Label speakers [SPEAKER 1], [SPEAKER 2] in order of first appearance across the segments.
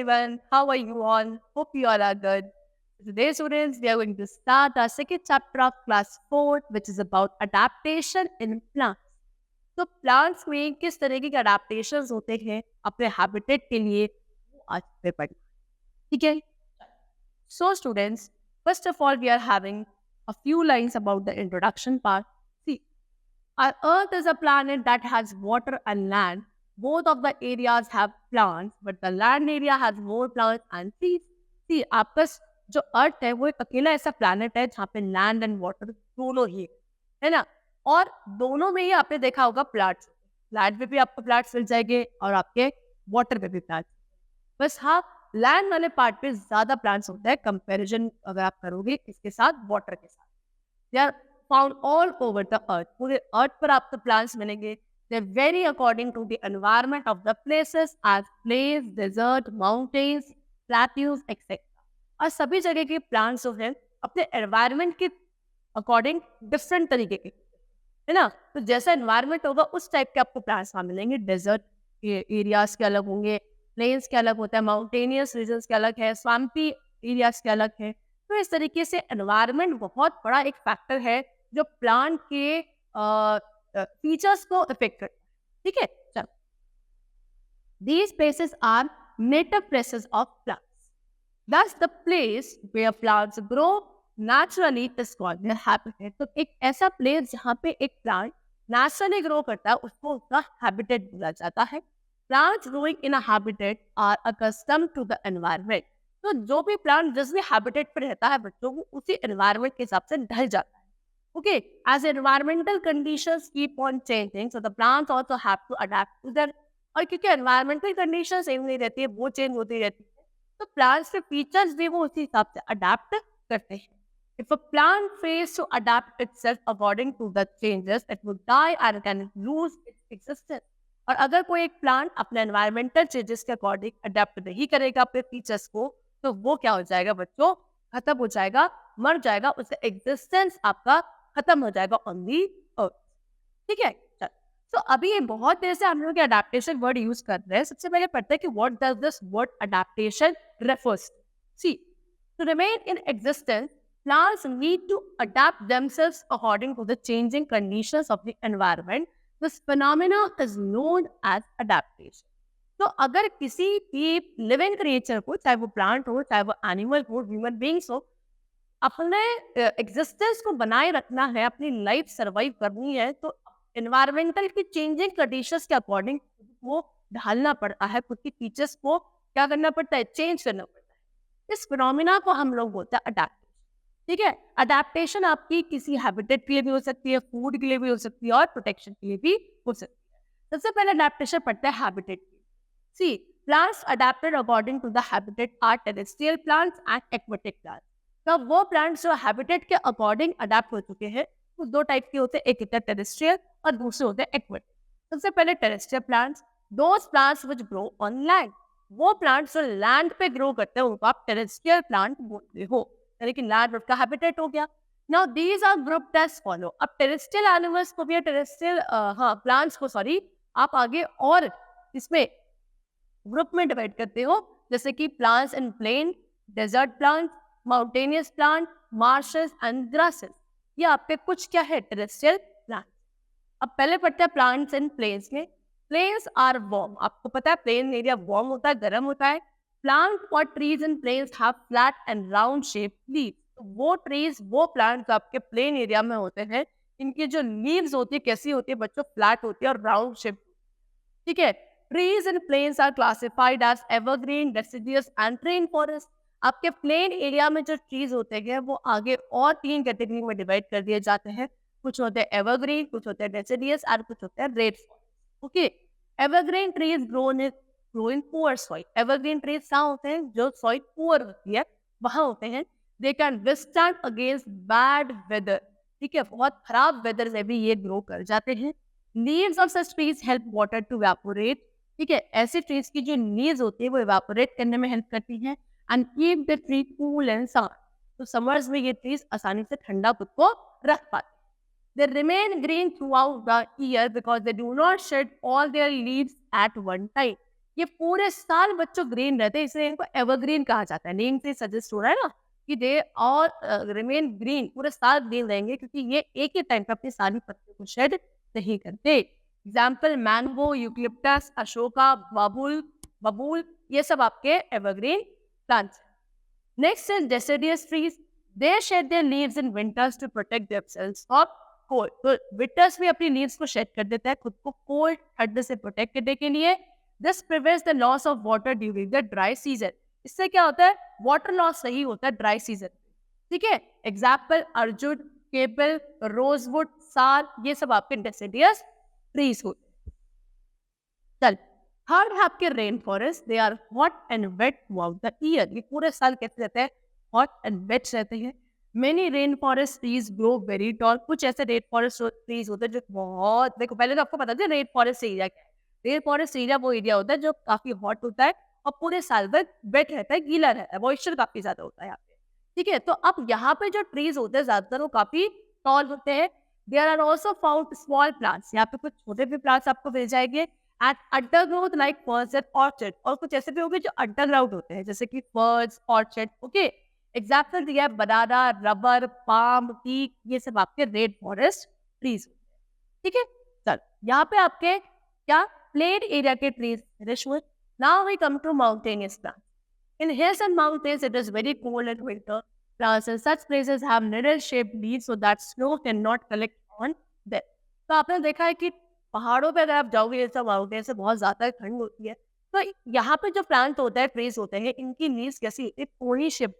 [SPEAKER 1] everyone. How are you all? Hope you all are good. Today, students, we are going to start our second chapter of class 4, which is about adaptation in plants. तो plants में किस तरीके के adaptations होते हैं अपने habitat के लिए वो आज पे पढ़ना ठीक है so students first of all we are having a few lines about the introduction part. See, our Earth is a planet that has water and land. Both of the areas have plants, but the land area has more plants and trees. See, आपका जो अर्थ है वो एक अकेला ऐसा planet है जहाँ पे लैंड एंड वाटर दोनों ही है ना और दोनों में ही आपने देखा होगा प्लांट्स लैंड पे भी आपको प्लांट्स मिल जाएंगे और आपके वाटर पे भी प्लांट्स बस हाँ लैंड वाले पार्ट पे ज्यादा प्लांट्स होता है कंपैरिजन अगर आप करोगे इसके साथ वाटर के साथ they are found all over the earth पूरे अर्थ पर आपको प्लांट्स मिलेंगे they very according to the environment of the places as place desert mountains plateaus etcetera और सभी जगह के प्लांट्स जो है अपने एनवायरमेंट के अकॉर्डिंग डिफरेंट तरीके के है ना तो जैसा एनवायरमेंट होगा उस टाइप के आपको प्लांट्स वहां मिलेंगे डेजर्ट एरियाज के अलग होंगे प्लेन्स के अलग होता है माउंटेनियस रीजन्स के अलग है स्वाम्पी एरियाज के अलग है तो इस तरीके से एनवायरमेंट बहुत बड़ा एक फैक्टर है जो प्लांट के फीचर्स को इफेक्ट करता है ठीक है चलो these places are native places of plants Thus, the place where plants grow naturally is called their habitat. तो एक ऐसा प्लेस जहाँ पे एक प्लांट नेचुरली ग्रो करता है उसको उसका हैबिटेट बोला जाता है plants growing in a habitat are accustomed to the environment तो जो भी प्लांट जिस भी हैबिटेट पर रहता है बच्चों को उसी एनवायरनमेंट के हिसाब से ढल जाता है okay as environmental conditions keep on changing so the plants also have to adapt to their और क्योंकि एनवायरमेंटल कंडीशंस सेम नहीं रहती है वो चेंज होती रहती है तो प्लांट्स के फीचर्स भी वो उसी हिसाब से अडैप्ट करते हैं If a plant fails to adapt itself according to the changes, it will die and can lose its existence. और अगर कोई एक प्लांट अपने एनवायरमेंटल चेंजेस के अकॉर्डिंग अडेप्ट नहीं करेगा अपने फीचर्स को तो वो क्या हो जाएगा बच्चों खत्म हो जाएगा मर जाएगा उसका एग्जिस्टेंस आपका खत्म हो जाएगा ऑन दी अर्थ ठीक है तो अभी ये बहुत देर से हम लोग अडेप्टेशन वर्ड यूज कर रहे हैं सबसे पहले पढ़ते हैं कि what does this word adaptation refers see to remain in existence plants need to adapt themselves according to the changing conditions of the environment. This phenomena is known as adaptation. तो अगर किसी भी लिविंग क्रिएचर को चाहे वो plant हो चाहे वो एनिमल हो ह्यूमन बींग्स हो अपने एग्जिस्टेंस को बनाए रखना है अपनी लाइफ सर्वाइव करनी है तो एनवायरमेंटल की चेंजिंग कंडीशंस के अकॉर्डिंग वो ढालना पड़ता है खुद की फीचर्स को क्या करना पड़ता है चेंज करना पड़ता है इस फिनोमिना को हम लोग बोलते हैं अडेप्ट ठीक है अडेप्टेशन आपकी किसी हैबिटेट के लिए भी हो सकती है फूड के लिए भी हो सकती है और प्रोटेक्शन के लिए भी हो सकती है सबसे पहले अडेप्टेशन पड़ता है हैबिटेट सी plants adapted according to the habitat are terrestrial plants and aquatic plants तो वो प्लांट्स जो हैबिटेट के अकॉर्डिंग अडेप्ट हो चुके हैं वो दो टाइप के होते हैं एक होता है टेरेस्ट्रियल और दूसरे होते हैं एक्वेटिक सबसे पहले terrestrial plants those plants which grow on land वो प्लांट्स जो लैंड पे ग्रो करते हैं उनको आप टेरेस्ट्रियल प्लांट बोलते हो यानी कि लैंड का हैबिटेट हो गया now these are grouped as follow अब टेरेस्ट्रियल एनिमल्स को भी टेरेस्ट्रियल प्लांट्स को सॉरी आप आगे और इसमें ग्रुप में डिवाइड करते हो जैसे कि plants in plain desert plant mountainous plant marshes and grasses ये आपके कुछ क्या है टेरेस्ट्रियल प्लांट अब पहले पढ़ते हैं प्लांट्स इन प्लेन्स में प्लेन्स आर वार्म आपको पता है प्लेन एरिया वार्म होता है गर्म होता है Plant or trees in plains have flat and round shaped leaves. वो trees, वो plants जो आपके plain area में होते हैं, इनकी जो leaves होती है कैसी होती है बच्चों flat होती है और round shaped. ठीक है? Trees in plains are classified as evergreen, deciduous and rainforest. आपके plain area में जो trees होते हैं वो आगे और 3 कैटेगरी में डिवाइड कर दिए जाते हैं. कुछ होते हैं evergreen, कुछ होते हैं deciduous और कुछ होते हैं rainforest. Okay? Evergreen trees grow in poor soil. Evergreen trees कहाँ होते हैं जो soil poor होती है वहाँ होते हैं. They can withstand against bad weather. ठीक है बहुत खराब वेदर में भी ये ग्रो कर जाते हैं. Leaves of such trees help water to evaporate. ठीक है ऐसे trees की जो leaves होती है वो evaporate करने में हेल्प करती हैं and keep the tree cool and summer. तो summers में ये trees आसानी से ठंडा खुद को रख पाते हैं. They remain green throughout the year because they do not shed all their leaves at one time. ये पूरे साल बच्चों ग्रीन रहते हैं, इसलिए इनको एवरग्रीन कहा जाता है। नेम से सजेस्ट हो रहा है ना कि दे ऑल रिमेन ग्रीन, पूरे साल ग्रीन रहेंगे क्योंकि ये एक ही टाइम पे अपनी सारी पत्तियों को शेड नहीं करते। एग्जाम्पल मैंगो, यूकलिप्टस, अशोका, बबूल, ये सब आपके evergreen plants. Next is deciduous trees. They shed their leaves in winters to protect themselves from cold. तो विंटर्स में अपनी लीव्स को शेड कर देता है खुद को कोल्ड ठंड से प्रोटेक्ट करने के लिए। This prevents the loss of water during the dry season. इससे क्या होता है, वाटर लॉस नहीं होता है ड्राई सीजन। ठीक है, एग्जाम्पल अर्जुन, केबल, रोजवुड, साल, ये सब आपके डेसिडियस ट्रीज होते हैं। चल, थर्ड है आपके rain forest. They are hot and wet throughout the year. ये पूरे साल कैसे रहते हैं, हॉट एंड वेट रहते हैं। Many rain forest trees grow very tall. कुछ ऐसे रेन फॉरेस्ट ट्रीज होते हैं जो बहुत, देखो पहले तो आपको पता था रेन फॉरेस्ट एरिया क्या है। रेन फॉरेस्ट एरिया वो एरिया होता है जो काफी हॉट होता है और पूरे साल भर वेट रहता है, गीला रहता है, मॉइस्चर काफी ज्यादा होता है यहाँ पे। ठीक है, तो अब यहाँ पे जो ट्रीज होते हैं ज्यादातर वो काफी टॉल होते हैं। There are also found small plants. यहाँ पे कुछ छोटे भी प्लांट्स आपको मिल जाएंगे at underground like firs and orchid. और कुछ ऐसे भी होंगे जो अंडरग्राउंड होते हैं जैसे कि फर्स, ऑर्चिड। ओके, एग्जाम्पल दिया है बनाना, रबर, पाम, टीक, ये सब आपके रेन फॉरेस्ट ट्रीज होते हैं। ठीक है, चल यहाँ पे आपके क्या प्लेन एरिया के ट्रीज फिनिश हुए। Now we come to mountainous plants. In hills and mountains, it is very cold in winter. Plants in such places have needle-shaped leaves so that snow cannot collect on them. तो आपने देखा है कि पहाड़ों पे अगर आप जाओगे जैसे माउंटेन से बहुत ज्यादा ठंड होती है, तो यहाँ पे जो प्लांट होता है, ट्रीज होते हैं, इनकी लीव्स कैसी होती है, कोनी शेप,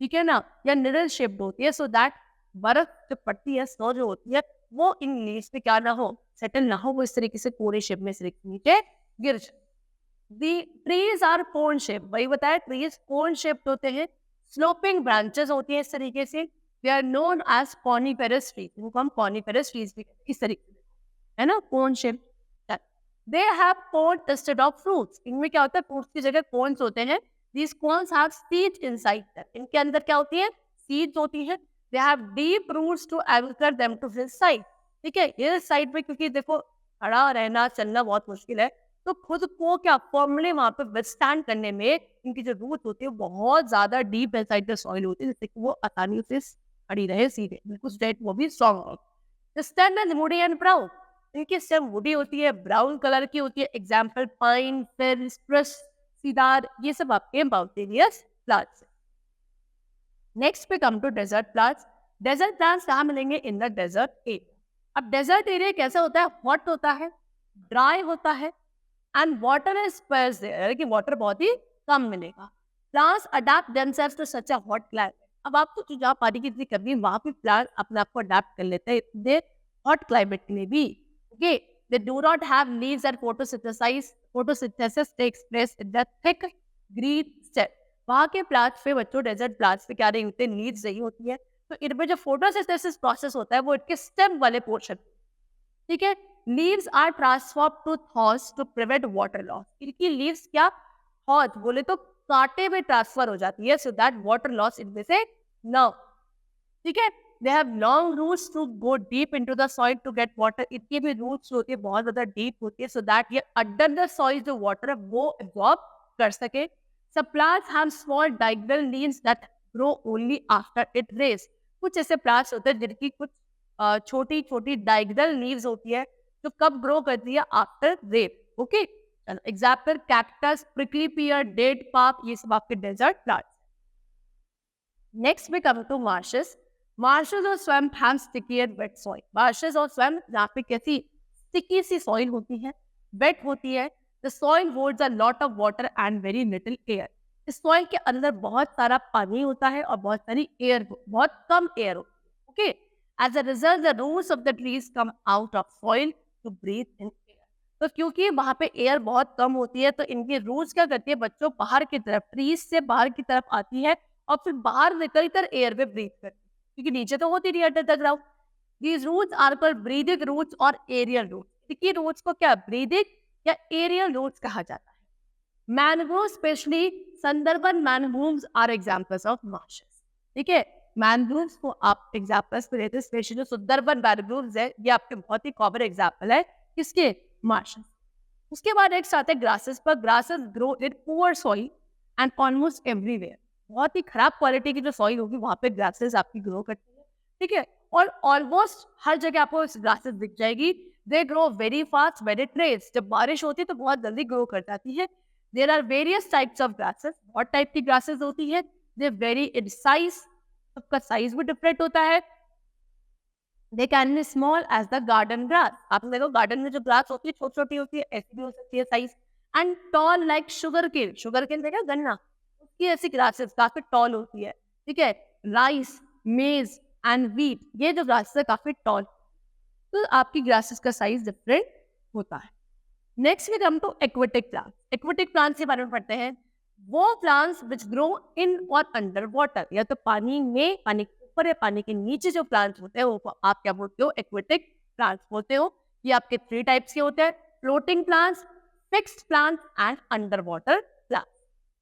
[SPEAKER 1] ठीक है ना, या निडल शेप्ड होती है, सो दैट बर्फ जो पड़ती है, स्नो जो होती है, वो इन लीव्स पे क्या ना हो, सेटल ना हो, वो इस तरीके से कोनी शेप में नीचे गिर जाए। The trees are cone shaped। वही बताया, trees cone shaped होते हैं, sloping branches होती है इस तरीके से। They are known as coniferous trees। इनको हम coniferous trees भी कहते हैं इस तरीके से, है ना, cone shaped। They have cones instead of fruits। इनमें क्या होता है, fruits की जगह cones होते हैं। These cones have seeds inside them। इनके अंदर क्या होती है, seeds होती है। They have deep roots to anchor them to hillside। ठीक है, हिल साइड पे क्योंकि देखो खड़ा रहना चलना बहुत मुश्किल है, तो खुद को क्या फॉर्मली वहां पे विथस्टैंड करने में इनकी जो रूट होती है बहुत ज्यादा डीप इनसाइड द सॉइल होती है, जिससे कि वो आसानी से खड़ी रहे सीधे, बिल्कुल स्ट्रेट, वो भी स्ट्रॉन्ग हो। The stem is woody and brown. इनकी स्टेम वुडी होती है, ब्राउन कलर की होती है। Example pine, fir, spruce, cedar, ये सब आपके माउंटेनियस प्लांट्स। नेक्स्ट पे come to desert plants. Desert plants कहाँ मिलेंगे, इन द डेजर्ट एरिया। अब डेजर्ट एरिया कैसा होता है, हॉट होता है, ड्राई होता है, and water is sparse there, कि वाटर बहुत ही कम मिलेगा। Plants adapt themselves to such a hot climate. अब आपको जो जहाँ पानी की इतनी कमी है वहां पे प्लांट अपने आप को अडैप्ट कर लेते हैं इतने हॉट क्लाइमेट के लिए भी। Okay, they do not have leaves and photosynthesis takes place in the thick green stem. वहां के प्लांट्स पे बच्चों, डेजर्ट प्लांट्स पे क्या नहीं होते, लीव्स नहीं होती है, तो इनमें जो फोटोसिंथेसिस प्रोसेस होता है वो इनके स्टेम वाले पोर्शन, ठीक है। Leaves are transform to thorns to prevent water loss. इनकी लीव्स क्या, थॉर्स बोले तो कांटे में ट्रांसफर हो जाती है, सो दैट वाटर लॉस इनमें से न, ठीक है। They have long roots to go deep into the soil to get water. इनकी भी रूट्स होती है बहुत ज्यादा डीप होती है, सो दैट ये अंडर द सॉइल जो वाटर है वो एब्जॉर्ब कर सके। Some plants have small diagonal leaves that grow only after it rains। कुछ ऐसे प्लांट्स होते हैं जिनकी कुछ छोटी छोटी डायगोनल लीव्स होती है जो कब ग्रो करती है, आफ्टर रेन। ओके, चलो example cactus, prickly pear, date palm, ये सब आपके desert plants. Next we come to marshes. Marshes और swamp have sticky and wet soil. Marshes और स्वैम्प यहाँ पे कैसी स्टिकी सी सॉइल होती है, वेट होती है। The soil holds a lot of water and very little air। इस soil के अंदर बहुत सारा पानी होता है और बहुत सारी एयर, बहुत कम एयर होती है। Okay, as a result, the roots of the trees come out of soil to breathe in air। तो क्योंकि वहां पे एयर बहुत कम होती है, तो इनकी रूट्स क्या करती है बच्चों, बाहर की तरफ, ट्रीज से बाहर की तरफ आती है और फिर बाहर निकल कर एयर में ब्रीथ करती है, क्योंकि नीचे तो होती नहीं under the ground. These roots are called breathing roots और aerial roots। इनकी रूट्स को क्या ब्रीदिंग या एरियल रूट्स कहा जाता है। Mangrove specially Sundarban mangroves are examples of marshes. ठीक है, मैनग्रोव्स को आप एग्जांपल्स पे लेते हैं, स्पेशली जो सुंदरबन मैनग्रोव्स है ये आपके बहुत ही कॉमन एग्जांपल है किसके, मार्शेस। उसके बाद एक आते हैं ग्रासेस पर। Grasses grow in poor soil and almost everywhere. बहुत ही खराब क्वालिटी की जो सॉइल होगी वहां पे ग्रासेस आपकी ग्रो करती है, ठीक है। और ऑलमोस्ट हर जगह आपको ग्रासेस दिख जाएगी। They grow very fast very trace. जब बारिश होती है तो बहुत जल्दी ग्रो कर जाती है। There are various types of grasses. बहुत टाइप की ग्रासेस होती है। दे वेरी इन साइज, सबका साइज भी डिफरेंट होता है। They can be small as the garden grass. आपने देखो गार्डन में जो ग्रास होती है छोटी छोटी होती है, ऐसी भी हो सकती है size. And tall like sugar cane. Sugar cane देखा गन्ना, उसकी ऐसी ग्रासेस काफी टॉल होती है, ठीक है। राइस, मेज एंड व्हीट, ये जो ग्रासेस है काफी टॉल। तो आपकी ग्रासेस का साइज डिफरेंट होता है। नेक्स्ट में हम तो एक्वेटिक प्लांट। एक्वेटिक प्लांट्स के बारे में पढ़ते हैं। वो प्लांट्स विच ग्रो इन और अंडर वाटर, या तो पानी में, पानी के ऊपर या पानी के नीचे जो प्लांट्स होते हैं वो आप क्या बोलते हो, एक्वेटिक प्लांट्स बोलते हो। ये आपके 3 टाइप्स के होते हैं, floating plants, fixed plants and under water plants.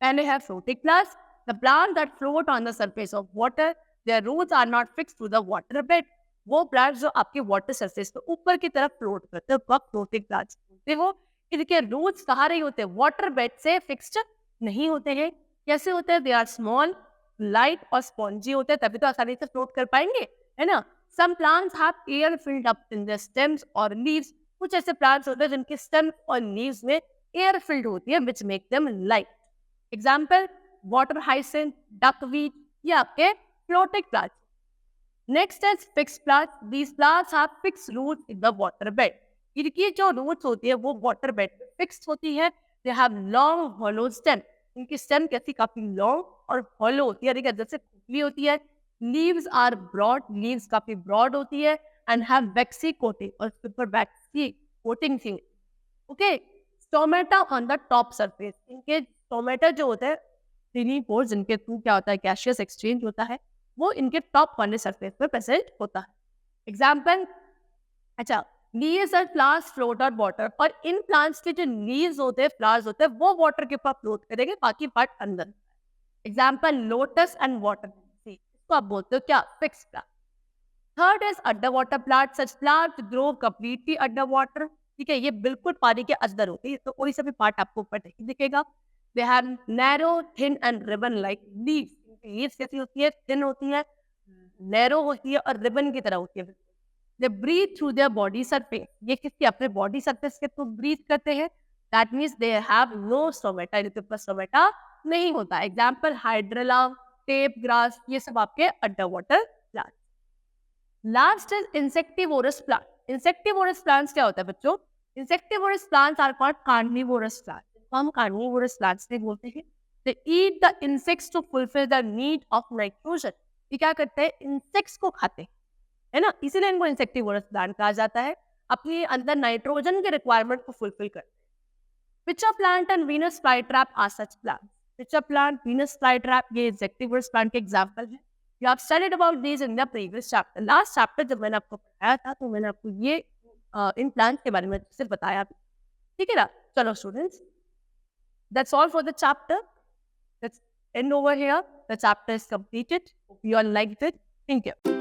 [SPEAKER 1] पहले है floating plants, the plant that float on the surface of water, their roots are not fixed to the water bed. वो प्लांट्स जो आपके वाटर सरफेस पे ऊपर की तरफ float करते हैं, वो फ्लोटिंग प्लांट्स बोलते हो। इनके रूट्स कहाँ नहीं होते, वाटर बेड से फिक्स्ड नहीं होते हैं। कैसे होते हैं, दे आर स्मॉल, लाइट और स्पॉन्जी होते हैं, तभी तो आसानी से फ्लोट कर पाएंगे, है ना। Some plants have air filled up in their stems और लीव्स। कुछ ऐसे प्लांट्स होते हैं जिनके स्टेम और लीव्स में एयर फिल्ड होती है, which make them light. Example water hyacinth, duckweed, ये आपके floating plants. Next is fixed plants. These plants have fixed roots in the water bed. इनकी जो roots होती है वो water bed में fixed होती है. They have long hollow stem. इनकी stem कैसी काफी long और hollow होती है, ठीक है, जैसे खुली होती है. Leaves are broad. Leaves काफी broad होती है and have waxy coating और super waxy coating थी. Okay. Stomata on the top surface. इनके stomata जो होते हैं tiny pores, जिनके थ्रू क्या होता है, gaseous exchange होता है, वो इनके टॉप वाले सरफेस पे प्रेजेंट होता है। एग्जाम्पल, अच्छा, लीव्स और फ्लावर्स फ्लोट ऑन वाटर। और इन प्लांट्स के जो लीव्स होते हैं, फ्लावर्स होते हैं, वो वाटर के ऊपर फ्लोट करेंगे, बाकी पार्ट अंदर। एग्जाम्पल लोटस एंड वाटर, इसको आप बोलते हो क्या, fix plant. Third is under water plant. Such plant grow completely under water, ठीक है, ये बिल्कुल पानी के अंदर होती है, तो कोई सा भी पार्ट आपको ऊपर नहीं दिखेगा। They have narrow thin and ribbon like leaves. Leaves कैसी होती है, थिन होती है, नैरो होती है और रिबन की तरह होती है। They breathe through their body surface. ये किसकी, अपने बॉडी सरफेस के थ्रू ब्रीथ करते हैं। That means they have no stomata, इनके पास स्टोमेटा नहीं होता। एग्जांपल हाइड्रेला, टेप ग्रास, ये सब आपके under water plant. Last is insectivorous plant. Insectivorous plants क्या होता है बच्चों, insectivorous plants are called carnivorous plant. हम कार्निवोरस प्लांट्स नहीं बोलते हैं। They eat the insects to fulfill the need of nitrogen. ये क्या करते हैं, इंसेक्ट्स को खाते हैं, है ना, इसीलिए इनको इंसेक्टिवोरस प्लांट कहा जाता है। अपने अंदर नाइट्रोजन के रिक्वायरमेंट को फुलफिल करते हैं। Pitcher plant and Venus flytrap are such plants. Pitcher plant, Venus flytrap, ये इंसेक्टिवोरस प्लांट के एग्जांपल है। You have studied about these in the previous chapter. Last chapter जब मैंने आपको पढ़ाया था तो मैंने आपको ये इन प्लांट्स के बारे में सिर्फ बताया, ठीक है ना। चलो students, that's all for the chapter. Let's end over here. The chapter is completed. Hope you all liked it. Thank you.